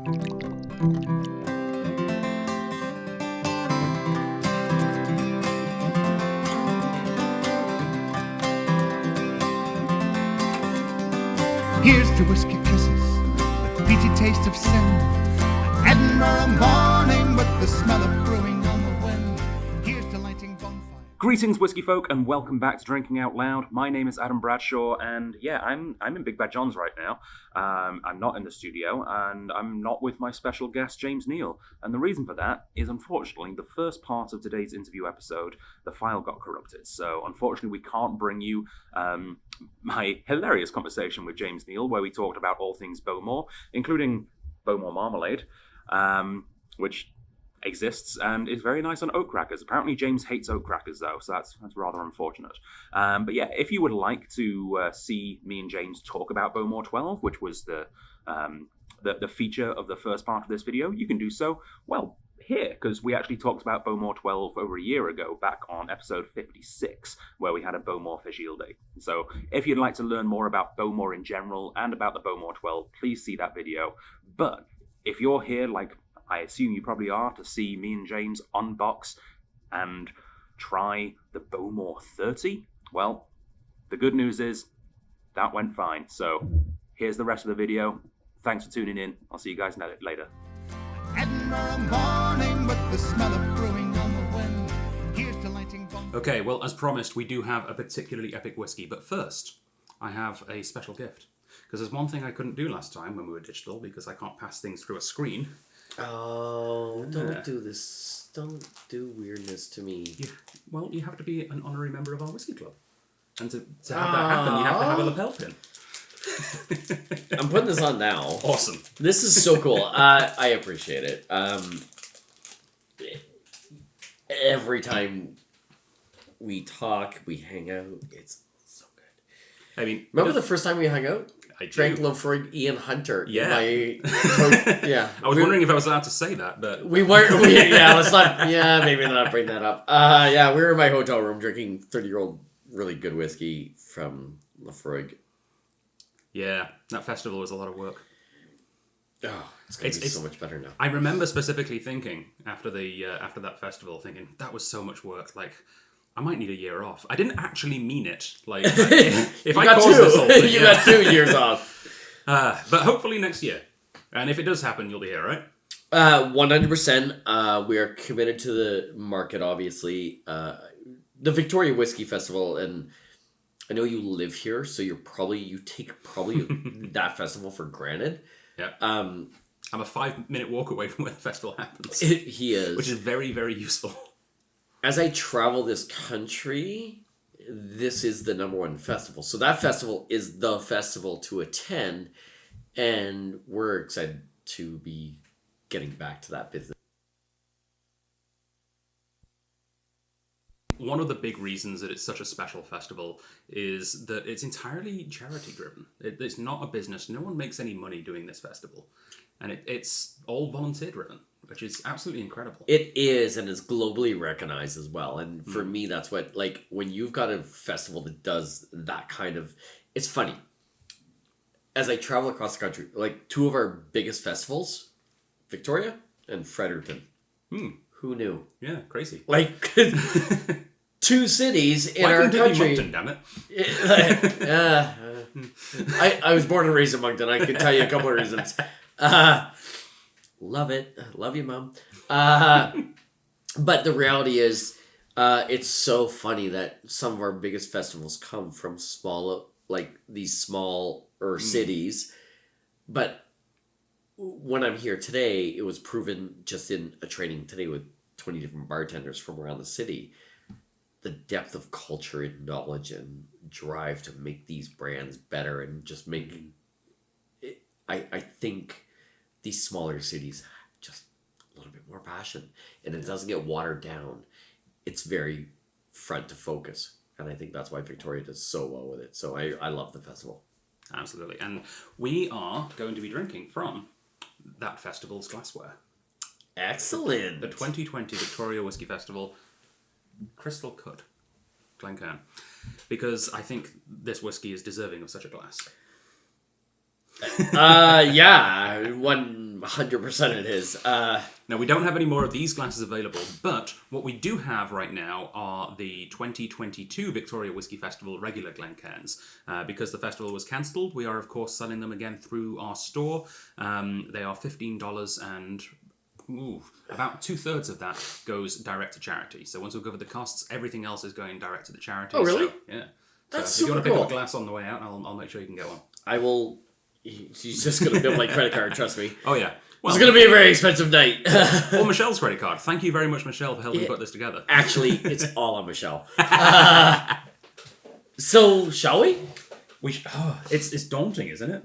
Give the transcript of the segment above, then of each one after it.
Here's to whiskey kisses, the peaty taste of sin. An Edinburgh morning with the smell of brewing on the wind. Here's to lighting bonfires. Greetings, whiskey folk, and welcome back to Drinking Out Loud. My name is Adam Bradshaw, and yeah, I'm in Big Bad John's right now. I'm not in the studio, and I'm not with my special guest, James Neal. And the reason for that is, unfortunately, the first part of today's interview episode, the file got corrupted. So, unfortunately, we can't bring you my hilarious conversation with James Neal, where we talked about all things Bowmore, including Bowmore Marmalade, which exists and is very nice on oat crackers. Apparently James hates oat crackers though, so that's rather unfortunate. But yeah, if you would like to see me and James talk about Bowmore 12, which was the feature of the first part of this video, you can do so, well, here, because we actually talked about Bowmore 12 over a year ago, back on episode 56, where we had a Bowmore Fish Eel Day. So if you'd like to learn more about Bowmore in general and about the Bowmore 12, please see that video. But if you're here, like I assume you probably are, to see me and James unbox and try the Bowmore 30, well, the good news is that went fine. So here's the rest of the video. Thanks for tuning in. I'll see you guys later. Edinburgh morning with the smell of brewing on the wind. Here's to lighting bonfires. Okay, well, as promised, we do have a particularly epic whiskey, but first, I have a special gift. Because there's one thing I couldn't do last time when we were digital, because I can't pass things through a screen. Oh, don't do this. Don't do weirdness to me. You have to be an honorary member of our whiskey club. And to have that happen, you have to have a lapel pin. I'm putting this on now. Awesome. This is so cool. I appreciate it. Every time we talk, we hang out, it's so good. I mean, remember the first time we hung out? I do. Drank Lafroig Ian Hunter. Yeah. Yeah. I was wondering if I was allowed to say that, but... We weren't... let's not... Yeah, maybe not bring that up. Yeah, we were in my hotel room drinking 30-year-old really good whiskey from Lafroig. Yeah, that festival was a lot of work. Oh, it's going to be so much better now. I remember specifically thinking, after that festival, thinking, that was so much work, like... I might need a year off. I didn't actually mean it. Like, if I caused this whole thing, you got 2 years off. But hopefully next year. And if it does happen, you'll be here, right? 100%. We are committed to the market, obviously. The Victoria Whiskey Festival, and I know you live here, so you take that festival for granted. Yeah. I'm a 5-minute walk away from where the festival happens. He is. Which is very, very useful. As I travel this country, this is the number one festival. So that festival is the festival to attend, and we're excited to be getting back to that business. One of the big reasons that it's such a special festival is that it's entirely charity driven. It's not a business. No one makes any money doing this festival. And it's all volunteer driven, which is absolutely incredible. It is, and it's globally recognized as well. And for me, that's what, like, when you've got a festival that does that kind of... It's funny. As I travel across the country, like, 2 of our biggest festivals, Victoria and Fredericton. Who knew? Yeah, crazy. Like, 2 cities in Why our couldn't it be country. Moncton, damn it? I was born and raised in Moncton. I can tell you a couple of reasons. Love it. Love you, Mom. But the reality is, it's so funny that some of our biggest festivals come from these smaller cities. But when I'm here today, it was proven just in a training today with 20 different bartenders from around the city. The depth of culture and knowledge and drive to make these brands better and just make it, I think these smaller cities have just a little bit more passion, and it doesn't get watered down. It's very front to focus, and I think that's why Victoria does so well with it. So I love the festival. Absolutely. And we are going to be drinking from that festival's glassware. Excellent. The 2020 Victoria Whiskey Festival Crystal Cut Glencairn. Because I think this whiskey is deserving of such a glass. Yeah, one 100% it is. Now, we don't have any more of these glasses available, but what we do have right now are the 2022 Victoria Whisky Festival regular Glencairns. Because the festival was cancelled, we are, of course, selling them again through our store. They are $15 and... about 2/3 of that goes direct to charity. So once we've covered the costs, everything else is going direct to the charity. Oh, really? So, yeah. That's so if you want super to pick cool. up a glass on the way out, I'll make sure you can get one. I will... He's just going to bill my credit card, trust me. Oh, yeah. Well, It's going to be a very expensive night. or Michelle's credit card. Thank you very much, Michelle, for helping put this together. Actually, it's all on Michelle. So, shall we? It's daunting, isn't it?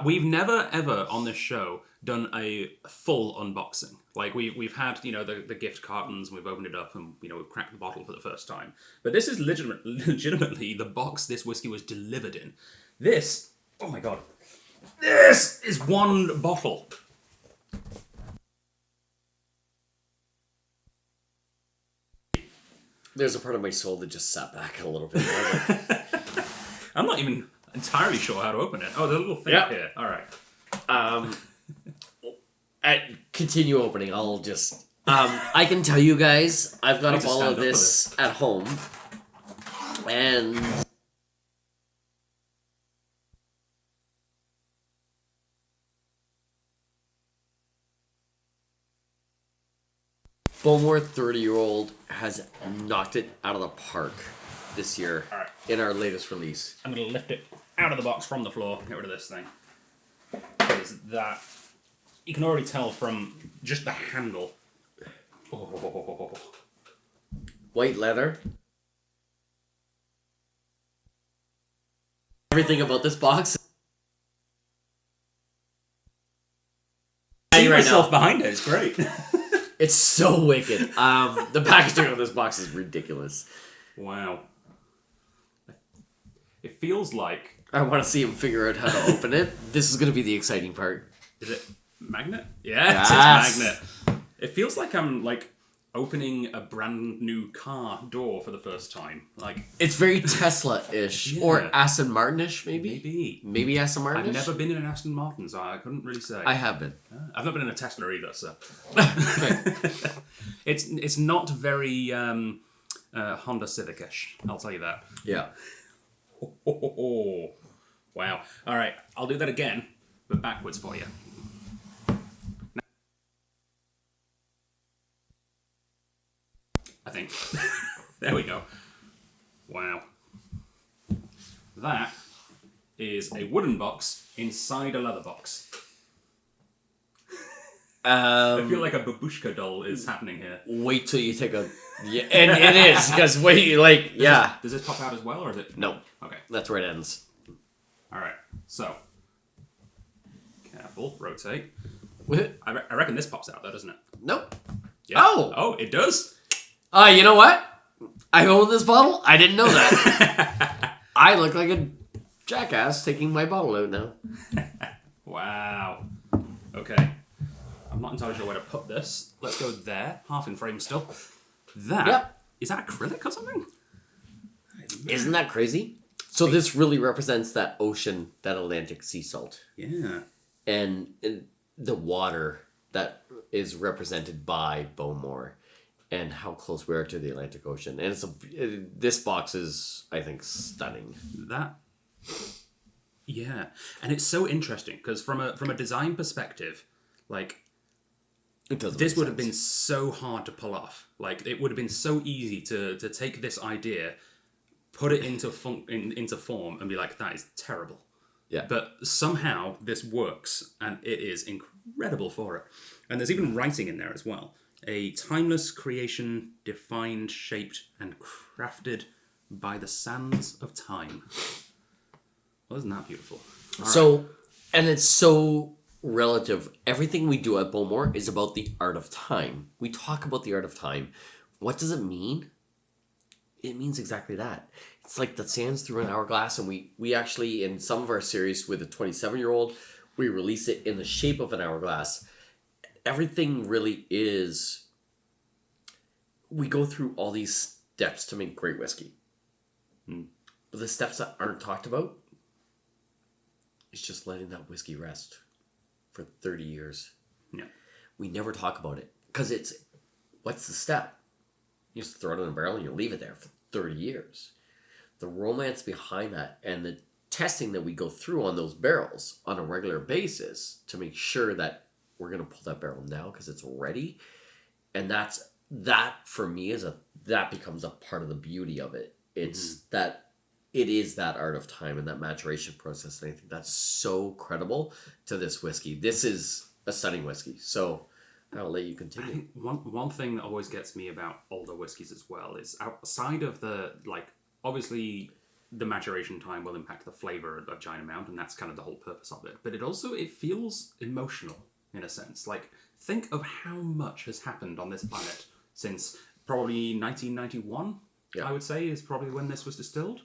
We've never, ever on this show done a full unboxing. Like, we've had, the gift cartons, and we've opened it up, and, we've cracked the bottle for the first time. But this is legitimately the box this whiskey was delivered in. This, oh my god, this is one bottle. There's a part of my soul that just sat back a little bit. I was like, I'm not even entirely sure how to open it. Oh, there's a little thing here. All right. Continue opening. I'll just... I can tell you guys, I've got a bottle of this at home. And... Bowmore 30-year-old has knocked it out of the park this year in our latest release. I'm going to lift it out of the box from the floor, get rid of this thing. Because that... You can already tell from just the handle. Oh. White leather. Everything about this box. See myself behind it, it's great. It's so wicked. The packaging on this box is ridiculous. Wow. It feels like... I want to see him figure out how to open it. This is going to be the exciting part. Is it magnet? Yeah, Yes. it's magnet. It feels like I'm, opening a brand new car door for the first time. It's very Tesla-ish. Yeah. Or Aston Martin-ish, maybe? Maybe Aston Martin-ish? I've never been in an Aston Martin, so I couldn't really say. I have been. I've not been in a Tesla either, so... It's not very Honda Civic-ish, I'll tell you that. Yeah. Oh, wow. All right, I'll do that again, but backwards for you. I think. There we go. Wow. That is a wooden box inside a leather box. I feel like a babushka doll is happening here. Wait till you take a... Yeah, and it is, because Does this pop out as well, or is it... No. Okay. That's where it ends. Alright, so... Careful, rotate. What? I reckon this pops out though, doesn't it? Nope. Yeah. Oh! Oh, it does? You know what? I own this bottle? I didn't know that. I look like a jackass taking my bottle out now. Wow. Okay. I'm not entirely sure where to put this. Let's go there. Half in frame still. That... Yep. Is that acrylic or something? Isn't that crazy? So this really represents that ocean, that Atlantic sea salt. Yeah. And the water that is represented by Bowmore and how close we are to the Atlantic Ocean. And this box is, I think, stunning. That... Yeah. And it's so interesting, because from a design perspective, this would have been so hard to pull off. It would have been so easy to take this idea, put it into form, and be like, that is terrible. Yeah. But somehow this works, and it is incredible for it. And there's even writing in there as well. A timeless creation, defined, shaped, and crafted by the sands of time. Well, isn't that beautiful? All right. And it's so relative. Everything we do at Bowmore is about the art of time. We talk about the art of time. What does it mean? It means exactly that. It's like the sands through an hourglass, and we actually, in some of our series with a 27-year-old, we release it in the shape of an hourglass. Everything really is... We go through all these steps to make great whiskey. But the steps that aren't talked about is just letting that whiskey rest for 30 years Yeah. We never talk about it because it's what's the step? You just throw it in a barrel and you leave it there for 30 years. The romance behind that and the testing that we go through on those barrels on a regular basis to make sure that we're going to pull that barrel now because it's ready. And that for me that becomes a part of the beauty of it. It's that it is that art of time and that maturation process. And I think that's so credible to this whiskey. This is a stunning whiskey. So I'll let you continue. I think one thing that always gets me about older whiskies as well is outside of the, like, obviously the maturation time will impact the flavor of China Mount, and that's kind of the whole purpose of it. But it feels emotional in a sense. Like, think of how much has happened on this planet since probably 1991, Yeah. I would say, is probably when this was distilled.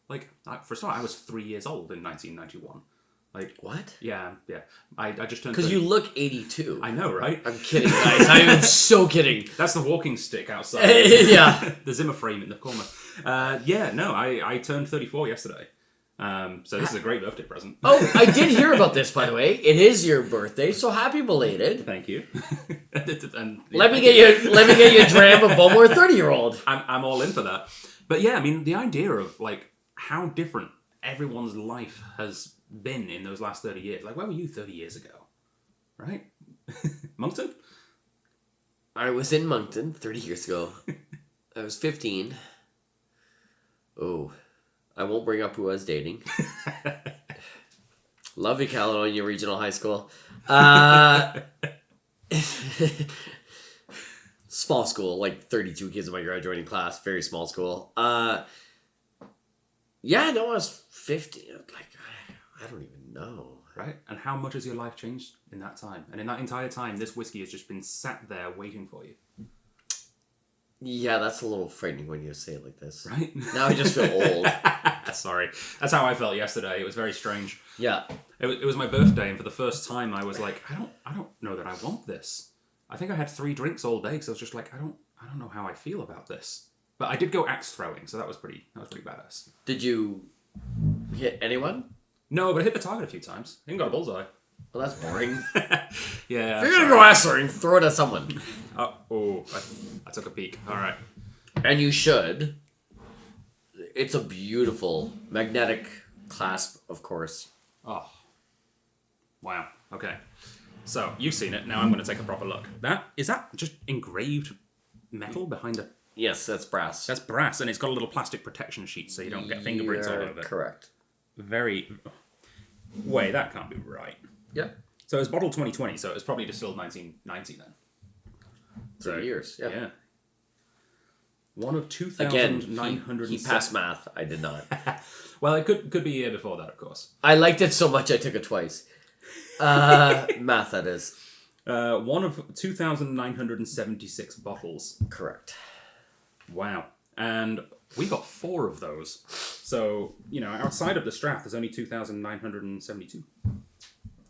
Like, for a start, I was 3 years old in 1991. Like, What? yeah. I just turned. Because 30. you look 82. I know, right? I'm kidding, guys. I am so kidding. That's the walking stick outside. Yeah. The Zimmer frame in the corner. I turned 34 yesterday. So this is a great birthday present. Oh, I did hear about this, by the way. It is your birthday, so happy belated. Thank you. And, Let me get you a dram of Bowmore 30-year-old. I'm all in for that. But yeah, I mean, the idea of like how different everyone's life has been in those last 30 years. Like, where were you 30 years ago? Right? Moncton? I was in Moncton 30 years ago. I was 15. Oh, I won't bring up who I was dating. Love you, Caledonia Regional High School. Small school, like 32 kids in my graduating class. Very small school. Yeah, no, I was 50. Like, I don't even know. Right? And how much has your life changed in that time? And in that entire time, this whiskey has just been sat there waiting for you. Yeah, that's a little frightening when you say it like this. Right? Now I just feel old. Sorry. That's how I felt yesterday. It was very strange. Yeah. It was my birthday, and for the first time, I was like, I don't know that I want this. I think I had 3 drinks all day, because I was just like, I don't know how I feel about this. But I did go axe throwing, so that was pretty badass. Did you hit anyone? No, but I hit the target a few times. I even got a bullseye. Well, that's boring. Yeah. If you're gonna go ass throwing, throw it at someone. I took a peek. All right. And you should. It's a beautiful magnetic clasp, of course. Oh. Wow. Okay. So you've seen it. Now I'm going to take a proper look. Is that just engraved metal behind the? Yes, that's brass. That's brass, and it's got a little plastic protection sheet so you don't get fingerprints all over it. Correct. Very. Wait, that can't be right. Yeah. So it's bottled 2020, so it was probably distilled 1990 then. 3 years. Yeah. Yeah. One of Again, 2,900. he passed math. I did not. Well, it could be a year before that, of course. I liked it so much I took it twice. Math, that is. One of 2,976 bottles. Correct. Wow. And we got 4 of those. So, outside of the Strath, there's only 2,972.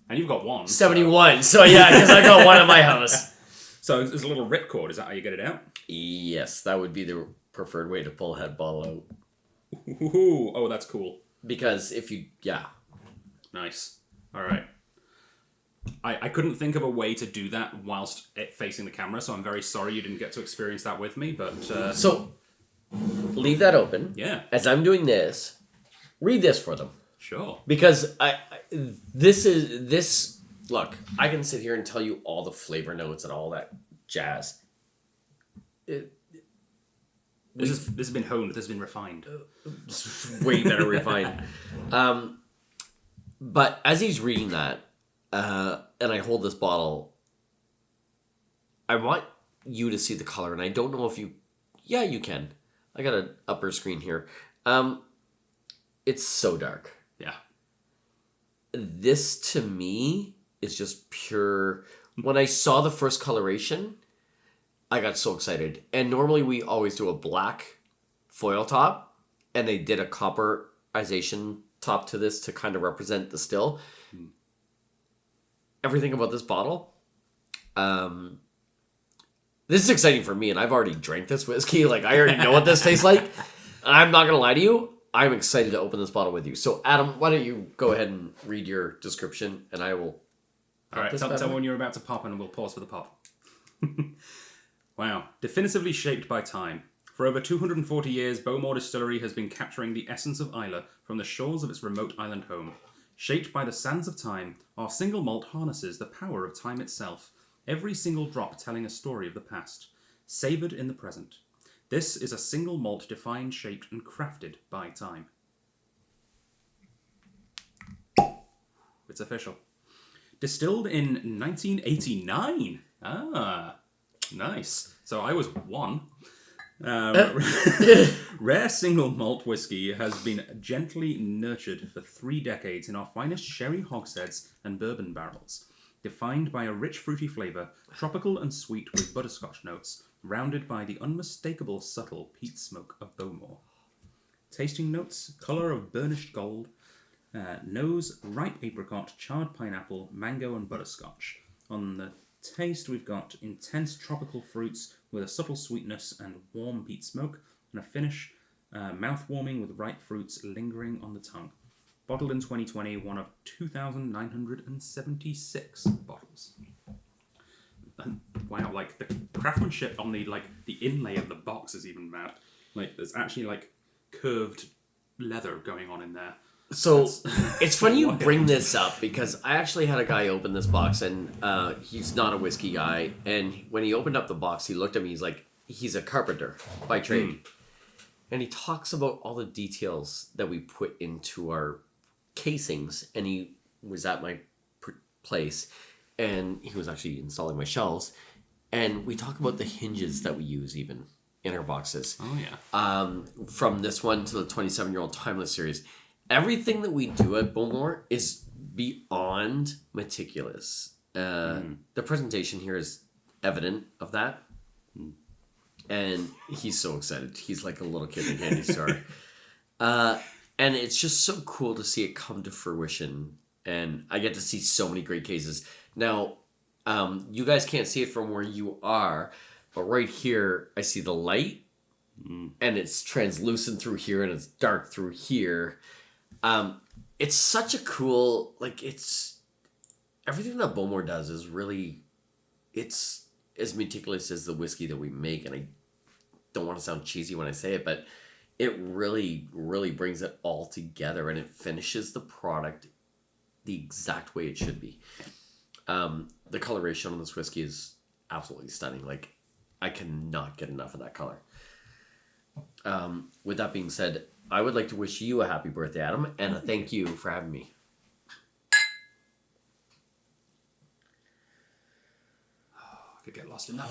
And you've got 1. 71. So yeah, because I got one at my house. So there's a little ripcord. Is that how you get it out? Yes, that would be the preferred way to pull a head bottle out. Ooh, oh, that's cool. Because if you, yeah. Nice. All right. I couldn't think of a way to do that whilst facing the camera, so I'm very sorry you didn't get to experience that with me, but... So, leave that open. Yeah. As I'm doing this, read this for them. Sure. Because look, I can sit here and tell you all the flavor notes and all that jazz. This has been honed. This has been refined. Way better refined. But as he's reading that, and I hold this bottle, I want you to see the color, and I don't know if you... Yeah, you can. I got an upper screen here. It's so dark. Yeah. This, to me, is just pure... When I saw the first coloration, I got so excited. And normally we always do a black foil top, and they did a copperization top to this to kind of represent the still. Everything about this bottle, this is exciting for me, and I've already drank this whiskey. Like, I already know what this tastes like. I'm not going to lie to you. I'm excited to open this bottle with you. So, Adam, why don't you go ahead and read your description, and I will All right, tell me when you're about to pop and we'll pause for the pop. Wow. Definitively shaped by time. For over 240 years, Bowmore Distillery has been capturing the essence of Islay from the shores of its remote island home. Shaped by the sands of time, our single malt harnesses the power of time itself, every single drop telling a story of the past, savoured in the present. This is a single malt defined, shaped, and crafted by time. It's official. Distilled in 1989. Ah, nice. So I was one. Rare single malt whiskey has been gently nurtured for 3 decades in our finest sherry hogsheads and bourbon barrels, defined by a rich fruity flavour, tropical and sweet with butterscotch notes, rounded by the unmistakable subtle peat smoke of Bowmore. Tasting notes, colour of burnished gold, nose, ripe apricot, charred pineapple, mango and butterscotch. On the taste, we've got intense tropical fruits with a subtle sweetness and warm peat smoke, and a finish mouth-warming with ripe fruits lingering on the tongue. Bottled in 2020, one of 2,976 bottles. And wow, like the craftsmanship on the inlay of the box is even mad. Like there's actually like curved leather going on in there. So it's funny you bring this up because I actually had a guy open this box and he's not a whiskey guy. And when he opened up the box, he looked at me. He's like, he's a carpenter by trade. And he talks about all the details that we put into our casings. And he was at my place and he was actually installing my shelves. And we talk about the hinges that we use even in our boxes. Oh, yeah. From this one to the 27-year-old Timeless series. Everything that we do at Bowmore is beyond meticulous. The presentation here is evident of that. And he's so excited. He's like a little kid in a candy store. And it's just so cool to see it come to fruition. And I get to see so many great cases. Now, you guys can't see it from where you are. But right here, I see the light. And it's translucent through here and it's dark through here. It's such a cool, it's everything that Bowmore does is really, it's as meticulous as the whiskey that we make. And I don't want to sound cheesy when I say it, but it really, really brings it all together and it finishes the product the exact way it should be. The coloration on this whiskey is absolutely stunning. Like, I cannot get enough of that color. With that being said, I would like to wish you a happy birthday, Adam, and a thank you for having me. I could get lost in that.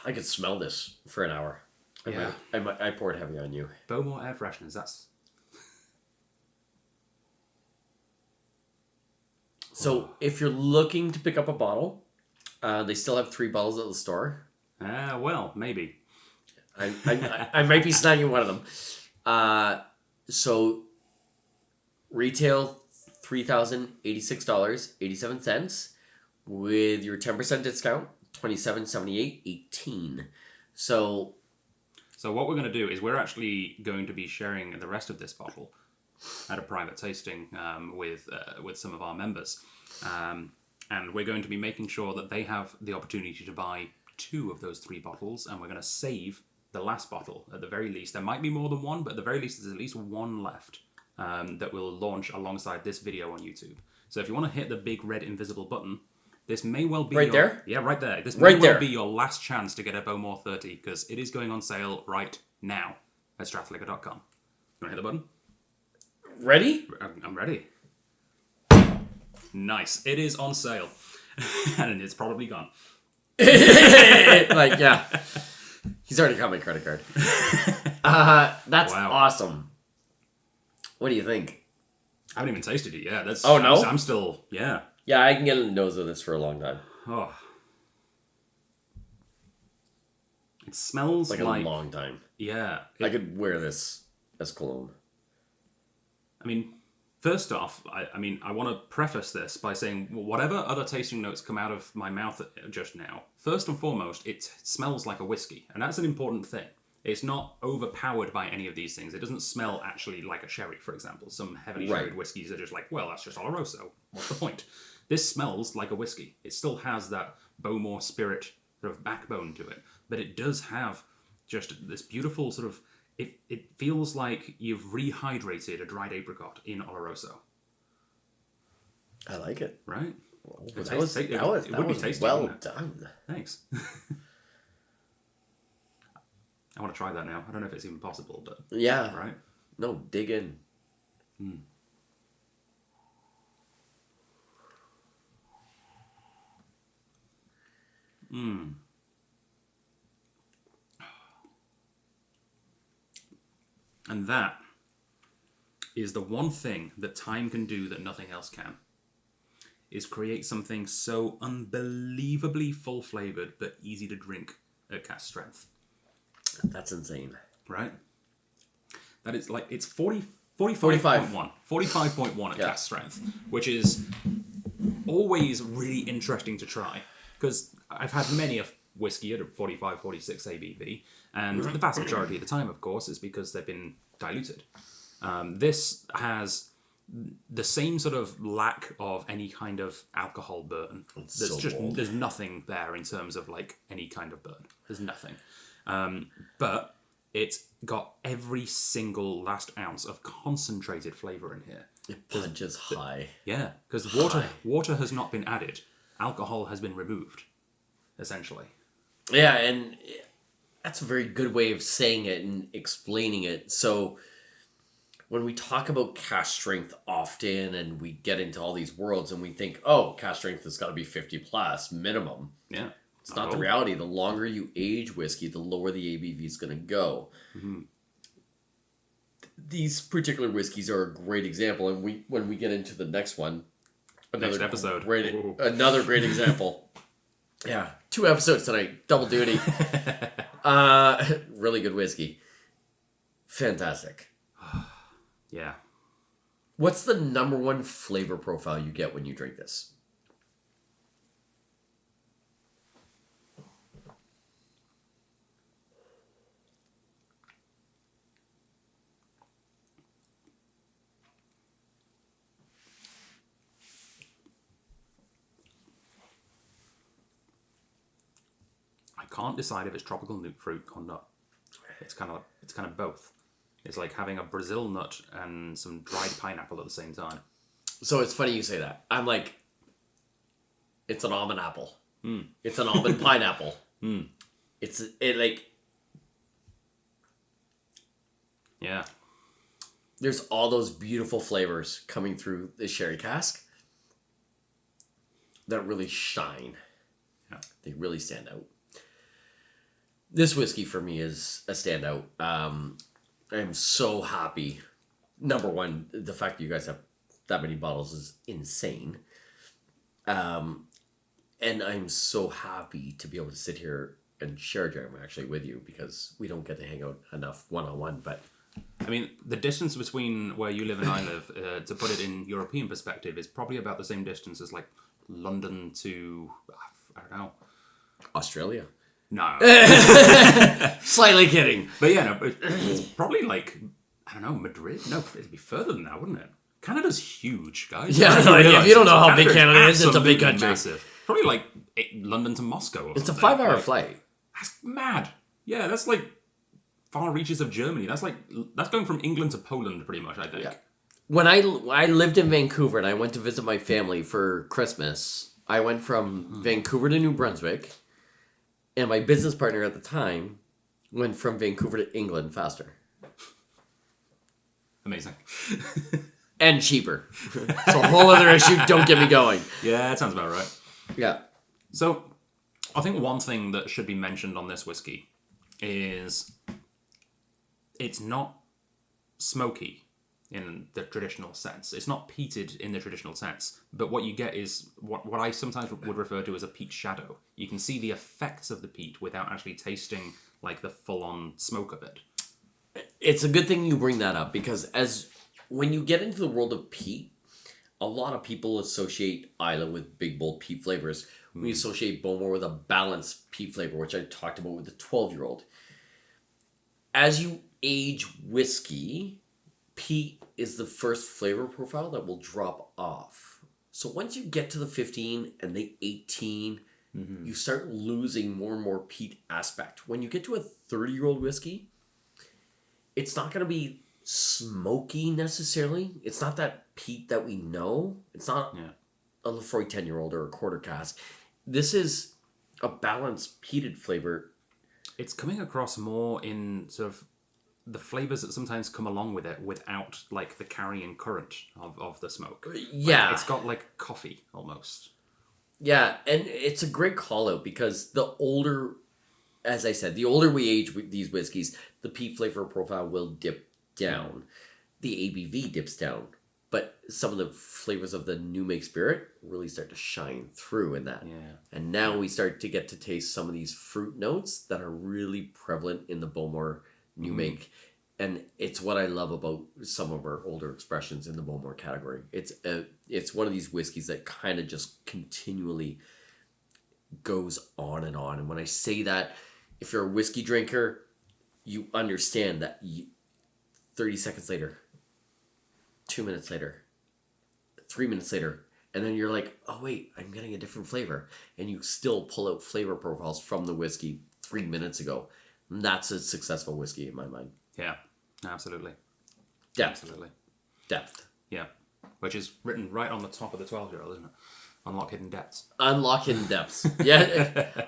I could smell this for an hour. Yeah. I poured heavy on you. Bowmore air fresheners, that's... So, if you're looking to pick up a bottle, they still have 3 bottles at the store. Well, maybe. I might be snagging one of them. So retail $3,086.87 with your 10% discount $27.78.18. So what we're going to do is we're actually going to be sharing the rest of this bottle at a private tasting with some of our members, and we're going to be making sure that they have the opportunity to buy 2 of those 3 bottles, and we're going to save the last bottle at the very least. There might be more than one, but at the very least there's at least 1 left that will launch alongside this video on YouTube. So if you want to hit the big red invisible button, this may well be there? Yeah, right there. This right may there. well be your last chance to get a Bowmore 30 because it is going on sale right now at strathliquor.com. You want to hit the button? ready? I'm ready. Nice. It is on sale. And it's probably gone. Like, yeah. He's already got my credit card. That's awesome. What do you think? I haven't even tasted it yet. Oh, no? I'm still, yeah. Yeah, I can get in the nose of this for a long time. Oh. It smells like a long time. Yeah. I could wear this as cologne. I mean, first off, I want to preface this by saying whatever other tasting notes come out of my mouth just now, first and foremost, it smells like a whiskey. And that's an important thing. It's not overpowered by any of these things. It doesn't smell actually like a sherry, for example. Some heavily sherried whiskies are just like, well, that's just Oloroso. What's the point? This smells like a whiskey. It still has that Bowmore spirit sort of backbone to it, but it does have just this beautiful sort of, it feels like you've rehydrated a dried apricot in Oloroso. I like it. Right? Well, It that tastes- was it would be tasty, well wouldn't it? done. Thanks. I want to try that now. I don't know if it's even possible, but Yeah. right? No, dig in. And that is the one thing that time can do that nothing else can. Is create something so unbelievably full-flavored but easy to drink at cast strength. That's insane. Right? That is like, it's 45.1 at Yeah. cast strength, which is always really interesting to try. Because I've had many a whiskey at a 45, 46 ABV, and the vast majority of the time, of course, is because they've been diluted. This has the same sort of lack of any kind of alcohol burn. There's nothing there in terms of like any kind of burn. There's nothing. But it's got every single last ounce of concentrated flavour in here. It punches high. Yeah, because water has not been added. Alcohol has been removed, essentially. Yeah, and that's a very good way of saying it and explaining it. So when we talk about cast strength often and we get into all these worlds and we think, oh, cast strength has got to be 50 plus minimum. Yeah. It's not the reality. The longer you age whiskey, the lower the ABV is going to go. Mm-hmm. These particular whiskeys are a great example. And when we get into the next one, Next episode. Another great example. Yeah, 2 episodes tonight. Double duty. Really good whiskey. Fantastic. Yeah. What's the number one flavor profile you get when you drink this? I can't decide if it's tropical fruit or nut. It's kind of both. It's like having a Brazil nut and some dried pineapple at the same time. So it's funny you say that. I'm like, it's an almond apple. It's an almond pineapple. Yeah. There's all those beautiful flavors coming through the sherry cask that really shine. Yeah. They really stand out. This whiskey for me is a standout. I'm so happy. Number one, the fact that you guys have that many bottles is insane. And I'm so happy to be able to sit here and share DRAM actually with you because we don't get to hang out enough one-on-one. But I mean, the distance between where you live and I live, to put it in European perspective, is probably about the same distance as like London to, I don't know. Australia. No. Slightly kidding. But yeah, no, it's probably like, I don't know, Madrid? No, it'd be further than that, wouldn't it? Canada's huge, guys. Yeah, if you don't know how big Canada is, it's a big country. Massive. Probably like London to Moscow or It's something. a 5-hour like, flight. That's mad. Yeah, that's like far reaches of Germany. That's going from England to Poland, pretty much, I think. Yeah. When I lived in Vancouver and I went to visit my family for Christmas, I went from Vancouver to New Brunswick, and my business partner at the time went from Vancouver to England faster. Amazing. And cheaper. It's a whole other issue. Don't get me going. Yeah, that sounds about right. Yeah. So, I think one thing that should be mentioned on this whiskey is it's not smoky in the traditional sense. It's not peated in the traditional sense. But what you get is what I sometimes would refer to as a peat shadow. You can see the effects of the peat without actually tasting like the full-on smoke of it. It's a good thing you bring that up because when you get into the world of peat, a lot of people associate Islay with big, bold peat flavors. We associate Bowmore with a balanced peat flavor, which I talked about with the 12-year-old. As you age whiskey, peat is the first flavor profile that will drop off. So once you get to the 15 and the 18, you start losing more and more peat aspect. When you get to a 30-year-old whiskey, it's not going to be smoky necessarily. It's not that peat that we know. It's not a Lefroy 10-year-old or a quarter cask. This is a balanced peated flavor. It's coming across more in sort of the flavors that sometimes come along with it without like the carrying current of the smoke. Yeah. Like, it's got like coffee almost. Yeah, and it's a great call out because the older, as I said, the older we age with these whiskeys, the peat flavor profile will dip down. The ABV dips down. But some of the flavors of the new make spirit really start to shine through in that. Yeah. And now we start to get to taste some of these fruit notes that are really prevalent in the Bowmore new make. And it's what I love about some of our older expressions in the Bowmore category. It's one of these whiskeys that kind of just continually goes on and on. And when I say that, if you're a whiskey drinker, you understand that 30 seconds later, 2 minutes later, 3 minutes later, and then you're like, oh wait, I'm getting a different flavor. And you still pull out flavor profiles from the whiskey 3 minutes ago. And that's a successful whiskey in my mind. Yeah, absolutely. Depth. Absolutely. Depth. Yeah. Which is written right on the top of the 12-year-old, isn't it? Unlock hidden depths. Unlock hidden depths. Yeah.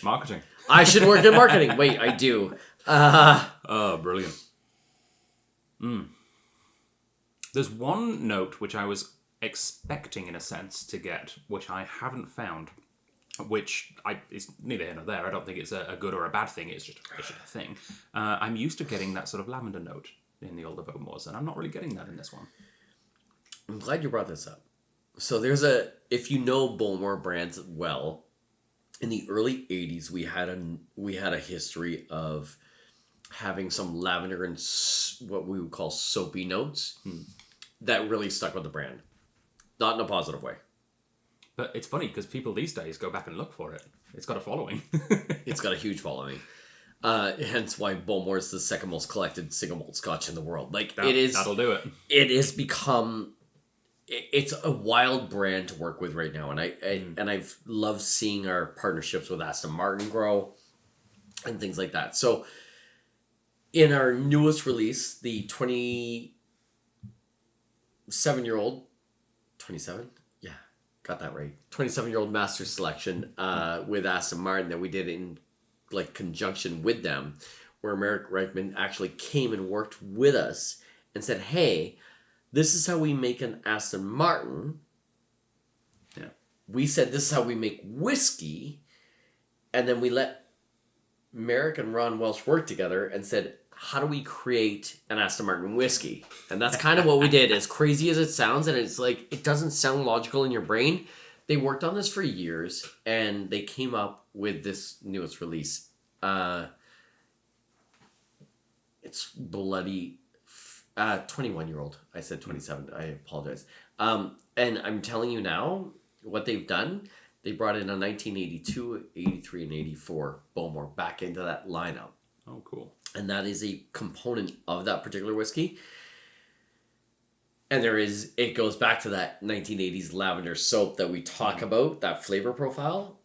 Marketing. I should work in marketing. Wait, I do. Oh, brilliant. There's one note which I was expecting, in a sense, to get, which I haven't found, which is neither here nor there. I don't think it's a good or a bad thing. It's just a thing. I'm used to getting that sort of lavender note in the older Bowmores, and I'm not really getting that in this one. I'm glad you brought this up. So if you know Bowmore brands well, in the early 80s, we had a history of having some lavender and what we would call soapy notes that really stuck with the brand. Not in a positive way. But it's funny because people these days go back and look for it. It's got a following. It's got a huge following. Hence why Bowmore is the second most collected single malt scotch in the world. That'll do it. It has become... It's a wild brand to work with right now. And I've loved seeing our partnerships with Aston Martin grow and things like that. So... in our newest release, the 27-year-old, 27? Yeah, got that right. 27-year-old Master Selection with Aston Martin that we did in conjunction with them, where Merrick Reichman actually came and worked with us and said, hey, this is how we make an Aston Martin. Yeah. We said this is how we make whiskey, and then we let Merrick and Ron Welsh work together and said, how do we create an Aston Martin whiskey? And that's kind of what we did, as crazy as it sounds. And it's like, it doesn't sound logical in your brain. They worked on this for years and they came up with this newest release. It's bloody 21-year-old. I said 27. I apologize. And I'm telling you now, what they've done, they brought in a 1982, 83, and 84 Bowmore back into that lineup. Oh, cool. And that is a component of that particular whiskey. And it goes back to that 1980s lavender soap that we talk about, that flavor profile.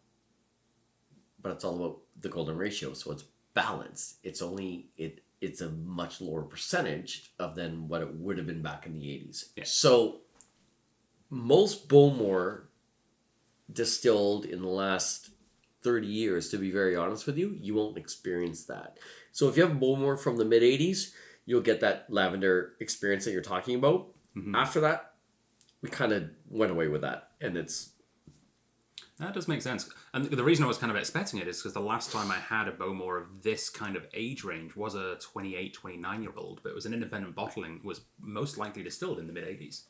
But it's all about the golden ratio, so it's balanced. It's a much lower percentage than what it would have been back in the 80s. Yeah. So most Bowmore distilled in the last 30 years, to be very honest with you, you won't experience that. So if you have Bowmore from the mid-80s, you'll get that lavender experience that you're talking about. Mm-hmm. After that, we kind of went away with that. And that does make sense. And the reason I was kind of expecting it is because the last time I had a Bowmore of this kind of age range was a 28, 29-year-old, but it was an independent bottling, was most likely distilled in the mid-80s.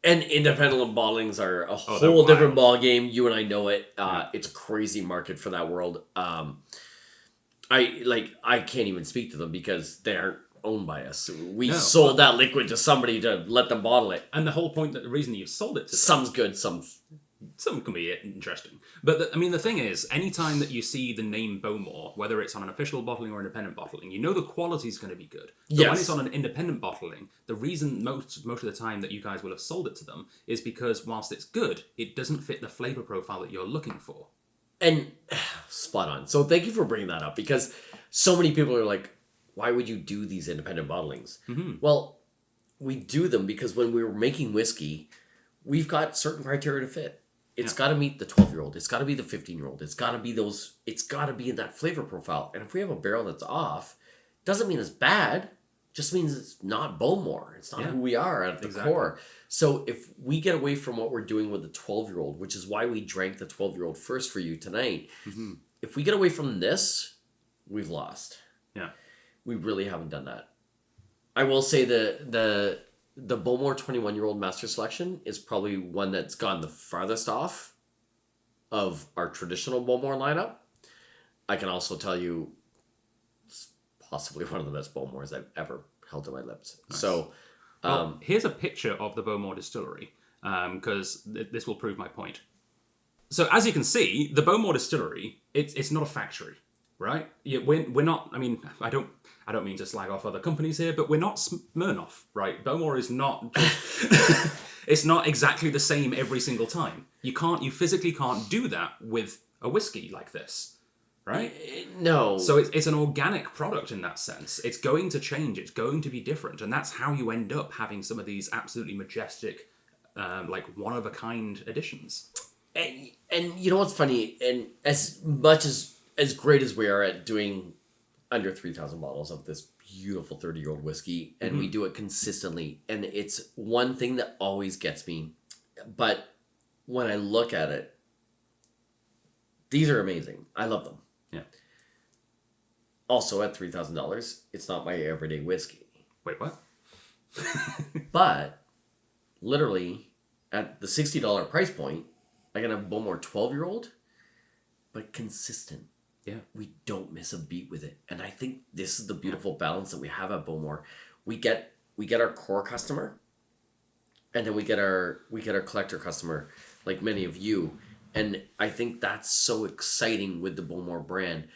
And independent bottlings are a whole different ball game. You and I know it. It's a crazy market for that world. I can't even speak to them because they aren't owned by us. We sold that liquid to somebody to let them bottle it. And the whole point, the reason you sold it to them, some's good, some some can be interesting. But the thing is, anytime that you see the name Bowmore, whether it's on an official bottling or independent bottling, you know the quality is going to be good. But when it's on an independent bottling, the reason most of the time that you guys will have sold it to them is because whilst it's good, it doesn't fit the flavor profile that you're looking for. And spot on. So thank you for bringing that up, because so many people are like, why would you do these independent bottlings? Mm-hmm. Well, we do them because when we were making whiskey, we've got certain criteria to fit. It's got to meet the 12-year-old. It's got to be the 15-year-old. It's got to be those. It's got to be in that flavor profile. And if we have a barrel that's off, doesn't mean it's bad. Just means it's not Bowmore. It's not who we are at the core. So if we get away from what we're doing with the 12-year-old, which is why we drank the 12-year-old first for you tonight, if we get away from this, we've lost. Yeah. We really haven't done that. I will say the Bowmore 21-year-old Master Selection is probably one that's gone the farthest off of our traditional Bowmore lineup. I can also tell you it's possibly one of the best Bowmores I've ever held to my lips. Nice. So, here's a picture of the Bowmore distillery, because this will prove my point. So as you can see, the Bowmore distillery, it's not a factory, right? We're not, I mean, I don't mean to slag off other companies here, but we're not Smirnoff, right? Bowmore is not just, it's not exactly the same every single time. You physically can't do that with a whiskey like this, right? No. So it's an organic product in that sense. It's going to change. It's going to be different. And that's how you end up having some of these absolutely majestic, like one-of-a-kind editions. And you know what's funny? And as much as great as we are at doing under 3,000 bottles of this beautiful 30-year-old whiskey, and we do it consistently, and it's one thing that always gets me. But when I look at it, these are amazing. I love them. Yeah. Also, at $3,000, it's not my everyday whiskey. Wait, what? But literally, at the $60 price point, I can have Bowmore 12-year-old, but consistent. Yeah. We don't miss a beat with it. And I think this is the beautiful balance that we have at Bowmore. We get our core customer, and then we get our collector customer, like many of you. And I think that's so exciting with the Bowmore brand.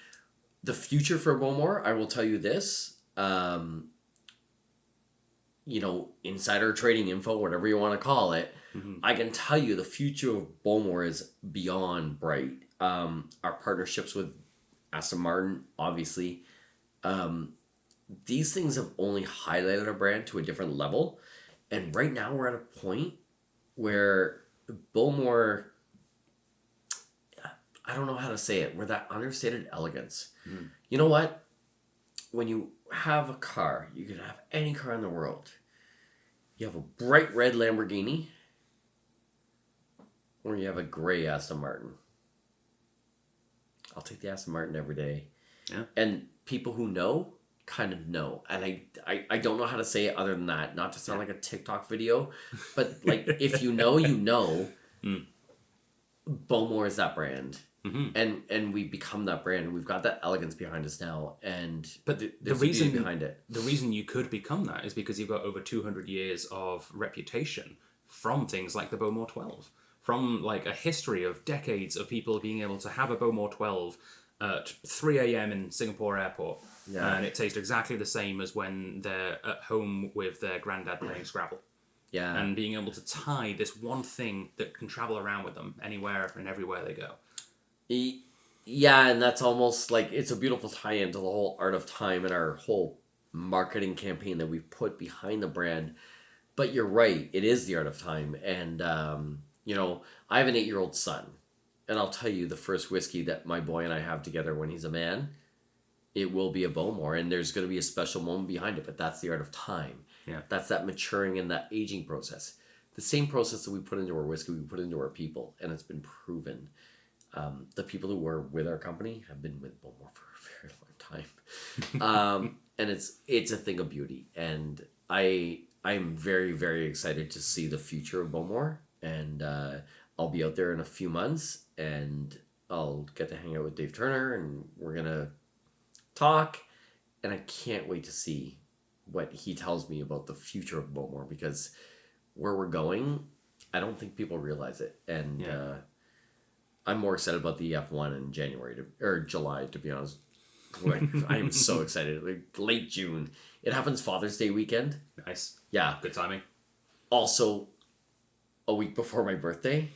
The future for Bowmore, I will tell you this, insider trading info, whatever you want to call it, I can tell you the future of Bowmore is beyond bright. Our partnerships with Aston Martin, obviously. These things have only highlighted our brand to a different level. And right now we're at a point where Bowmore, I don't know how to say it, we're that understated elegance. You know what? When you have a car, you can have any car in the world. You have a bright red Lamborghini, or you have a gray Aston Martin. I'll take the Aston Martin every day. Yeah. And people who know kind of know. And I don't know how to say it other than that. Not to sound like a TikTok video, but like if you know, you know. Bowmore is that brand. And we've become that brand. We've got that elegance behind us now. But the reason behind it. The reason you could become that is because you've got over 200 years of reputation from things like the Bowmore 12. From like a history of decades of people being able to have a Bowmore 12 at 3 a.m. in Singapore airport. Yeah. And it tastes exactly the same as when they're at home with their granddad playing Scrabble. Yeah. And being able to tie this one thing that can travel around with them anywhere and everywhere they go. Yeah, and that's almost like it's a beautiful tie-in to the whole art of time and our whole marketing campaign that we've put behind the brand. But you're right, it is the art of time. And, I have an 8-year-old son. And I'll tell you, the first whiskey that my boy and I have together when he's a man, it will be a Bowmore. And there's going to be a special moment behind it. But that's the art of time. Yeah. That's that maturing and that aging process. The same process that we put into our whiskey, we put into our people. And it's been proven. The people who were with our company have been with Bowmore for a very long time. And it's a thing of beauty. And I'm very, very excited to see the future of Bowmore. And I'll be out there in a few months, and I'll get to hang out with Dave Turner, and we're going to talk. And I can't wait to see what he tells me about the future of Bowmore, because where we're going, I don't think people realize it. And I'm more excited about the F1 in July, to be honest. Like, I am so excited. Like, late June. It happens Father's Day weekend. Nice. Yeah. Good timing. Also, a week before my birthday.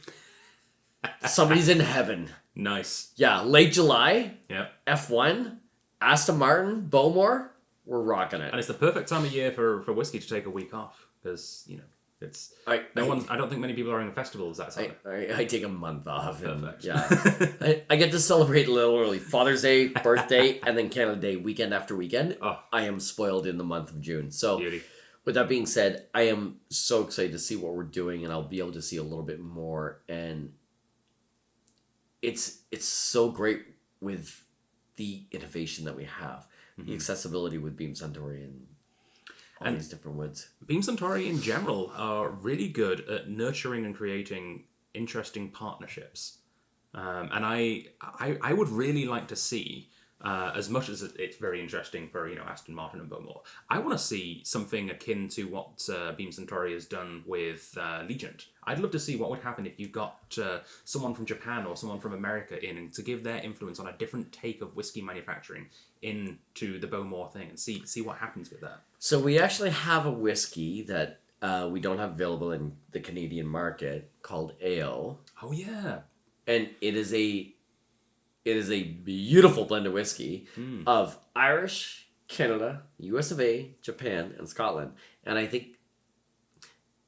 Somebody's in heaven. Nice. Yeah, late July. Yep. F1, Aston Martin, Bowmore. We're rocking it. And it's the perfect time of year for whiskey to take a week off because it's I don't think many people are in festivals that time. I take a month off. Perfect. I get to celebrate a little early. Father's Day, birthday, and then Canada Day, weekend after weekend. Oh. I am spoiled in the month of June. So, Beauty. with that being said, I am so excited to see what we're doing, and I'll be able to see a little bit more. And it's so great with the innovation that we have, the accessibility with Beam Suntory and these different woods. Beam Suntory in general are really good at nurturing and creating interesting partnerships. And I would really like to see, as much as it's very interesting for Aston Martin and Bowmore, I want to see something akin to what Beam Suntory has done with Legent. I'd love to see what would happen if you got someone from Japan or someone from America in and to give their influence on a different take of whiskey manufacturing into the Bowmore thing and see what happens with that. So we actually have a whiskey that we don't have available in the Canadian market called AO. Oh yeah. And it is a beautiful blend of whiskey of Irish, Canada, US of A, Japan, and Scotland. And I think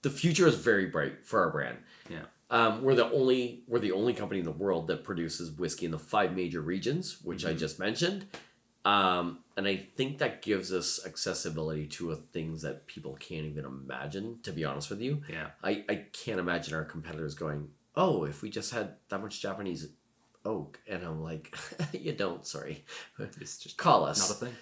the future is very bright for our brand. Yeah. We're the only company in the world that produces whiskey in the 5 major regions, which I just mentioned. And I think that gives us accessibility to things that people can't even imagine, to be honest with you. Yeah. I can't imagine our competitors going, oh, if we just had that much Japanese oak. And I'm like, you don't, sorry. It's just call us. Not a thing.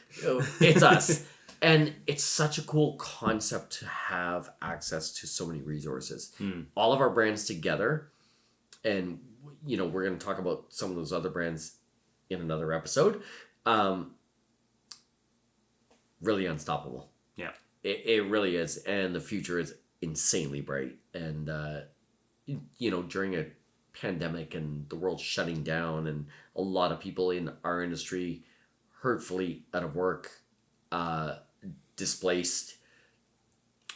It's us. And it's such a cool concept to have access to so many resources. All of our brands together, and we're going to talk about some of those other brands in another episode. Really unstoppable. Yeah. It really is. And the future is insanely bright. And, during a pandemic and the world shutting down and a lot of people in our industry hurtfully out of work, displaced,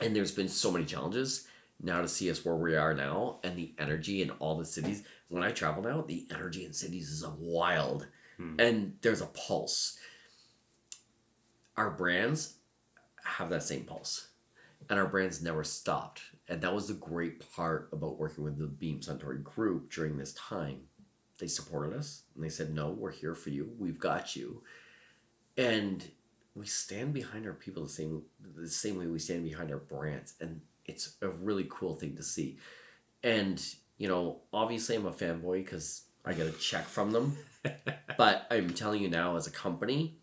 and there's been so many challenges. Now to see us where we are now and the energy in all the cities. When I travel now, the energy in cities is wild. And there's a pulse. Our brands have that same pulse. And our brands never stopped. And that was the great part about working with the Beam Suntory group during this time. They supported us. And they said, no, we're here for you. We've got you. And we stand behind our people the same way we stand behind our brands. And it's a really cool thing to see. And, obviously I'm a fanboy because I get a check from them. But I'm telling you now, as a company,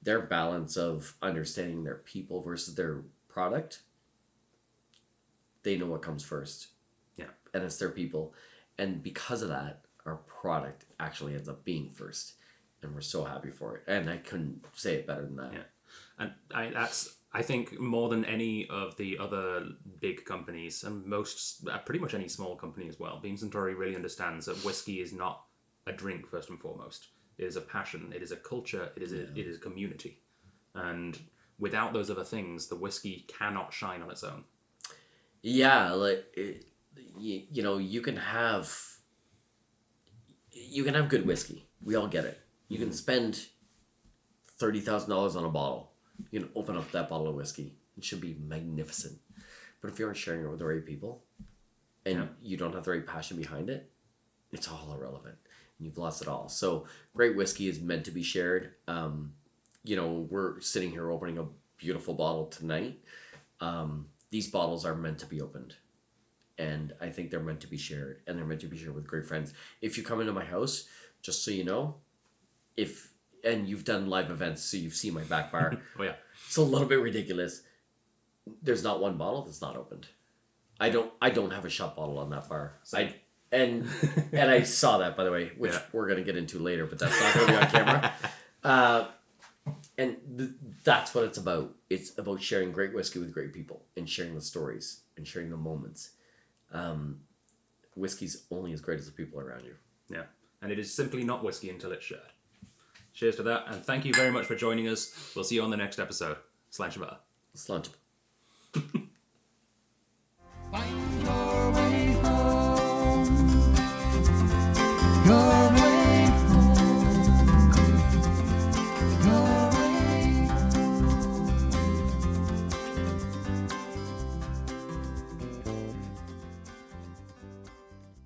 their balance of understanding their people versus their product, they know what comes first. Yeah. And it's their people. And because of that, our product actually ends up being first. And we're so happy for it. And I couldn't say it better than that. Yeah. And I think more than any of the other big companies, and pretty much any small company as well, Beam Suntory really understands that whiskey is not a drink first and foremost. It is a passion. It is a culture. It is a community. And without those other things, the whiskey cannot shine on its own. Yeah, you can have good whiskey. We all get it. You can spend $30,000 on a bottle. You can open up that bottle of whiskey. It should be magnificent. But if you aren't sharing it with the right people, and you don't have the right passion behind it, it's all irrelevant. And you've lost it all. So great whiskey is meant to be shared. We're sitting here opening a beautiful bottle tonight. These bottles are meant to be opened. And I think they're meant to be shared. And they're meant to be shared with great friends. If you come into my house, just so you know, and you've done live events, so you've seen my back bar. Oh yeah. It's a little bit ridiculous. There's not one bottle that's not opened. I don't have a shot bottle on that bar. And I saw that, by the way, which we're going to get into later, but that's not going to be on camera. That's what it's about. It's about sharing great whiskey with great people and sharing the stories and sharing the moments. Whiskey's only as great as the people around you. Yeah. And it is simply not whiskey until it's shared. Cheers to that, and thank you very much for joining us. We'll see you on the next episode. Slán Shabbat. Slán Shabbat. Find your way home. Your